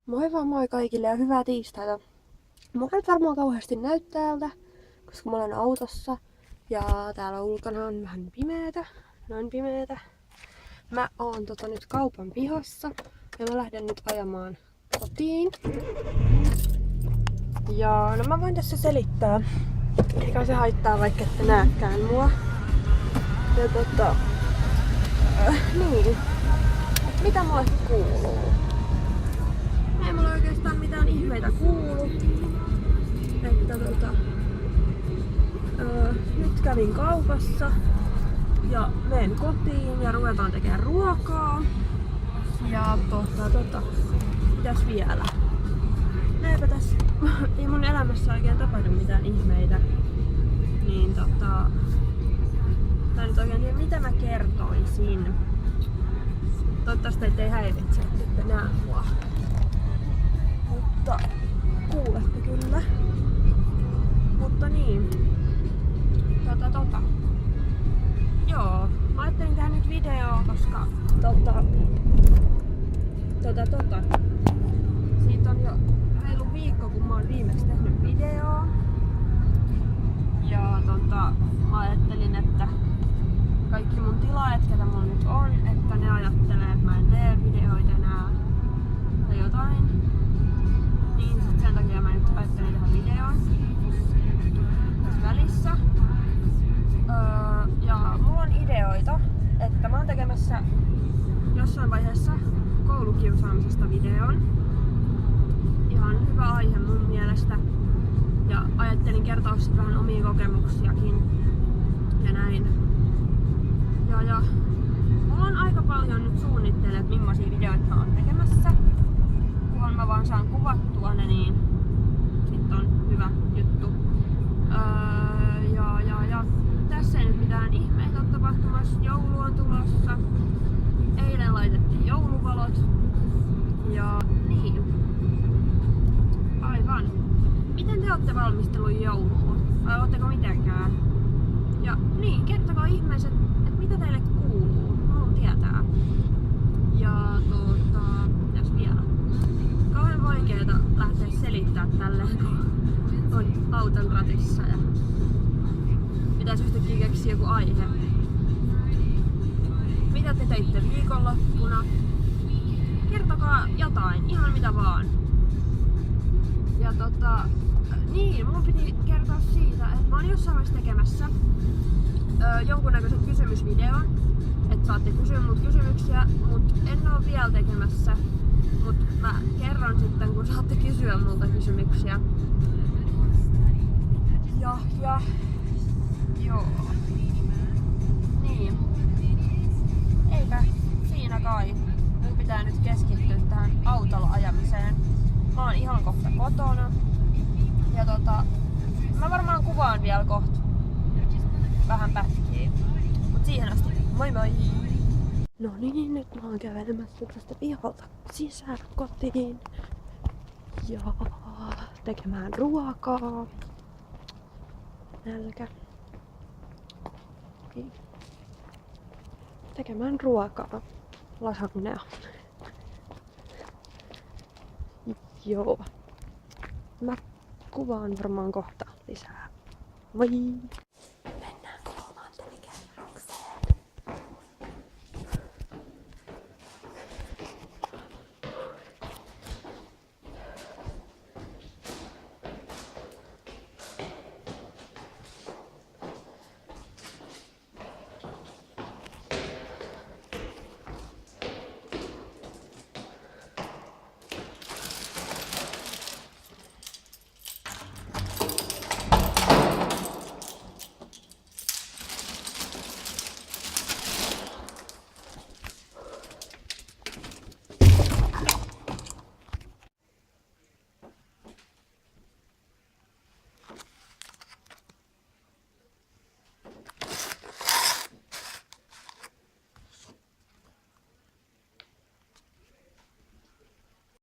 Moi vaan moi kaikille ja hyvää tiistaita. Mulla nyt varmaan kauheasti näy täältä, koska mä olen autossa ja täällä ulkona on vähän pimeetä, noin pimeetä. Mä oon nyt kaupan pihassa ja mä lähden nyt ajamaan kotiin. Ja no mä voin tässä selittää, eikä se haittaa vaikka ette näekään mua. Ja niin, mitä mulle kuuluu? Ei mulla oikeastaan mitään ihmeitä kuulu. Että nyt kävin kaupassa ja menen kotiin ja ruvetaan tekemään ruokaa. Ja mitäs vielä? Eipä tässä ei mun elämässä oikein tapahdu mitään ihmeitä. Niin mä en nyt oikein tiedä mitä mä kertoisin. Toivottavasti ettei häiritse, että nää mua. Mutta kuulette kyllä. Mutta niin. Joo, mä ajattelin tehdä nyt videoa, koska siitä on jo reilu viikko, kun mä oon viimeksi tehnyt videoa. Ja mä ajattelin, että kaikki mun tilaajat, ketä mulla nyt on, että ne ajattelee, että mä en tee videoita enää tai jotain. Niin sit sen takia mä nyt ajattelin tehdä videon tässä välissä. Ja mulla on ideoita, että mä oon tekemässä jossain vaiheessa koulukiusaamisesta videon. Ihan hyvä aihe mun mielestä. Ja ajattelin kertoa sit vähän omia kokemuksiakin ja näin. Ja mulla on aika paljon nyt suunnitteilla, että millaisia videoita mä oon tekemässä. Kunhan mä vaan saan kuvattua ne, niin sit on hyvä juttu. Ja tässä ei nyt mitään ihmeitä ole tapahtumassa. Joulu on tulossa. Eilen laitettiin jouluvalot. Ja niin. Aivan. Miten te ootte valmistellut joulua? Vai ootteko mitenkään? Ja niin, kertokaa ihmeessä, että mitä teille kuuluu. Mä haluan tietää. Ja mitäs vielä? Kauhean vaikeeta lähteä selittää tälleen, kun on auton ratissa ja pitäis yhtäkkiä keksiä joku aihe. Mitä te teitte viikonloppuna? Kertokaa jotain, ihan mitä vaan. Ja niin, mun piti kertoa siitä, että mä oon jossain vaiheessa tekemässä jonkunnäköisen kysymysvideon. Että saatte kysyä mut kysymyksiä, mut en oo vielä tekemässä. Mut mä kerron sitten, kun saatte kysyä multa kysymyksiä. Ja joo. Niin. Eipä siinä kai. Mun pitää nyt keskittyä tähän autolla ajamiseen. Mä oon ihan kohta kotona. Ja mä varmaan kuvaan vielä kohta vähän pätkiä. Mut siihen asti, moi moi! No niin, nyt mä oon kävelemässä tästä pihalta sisään kotiin. Ja tekemään ruokaa. Nälkä. Tekemään ruokaa. Lasagnea. Joo. Mä kuvaan varmaan kohta lisää. Moi!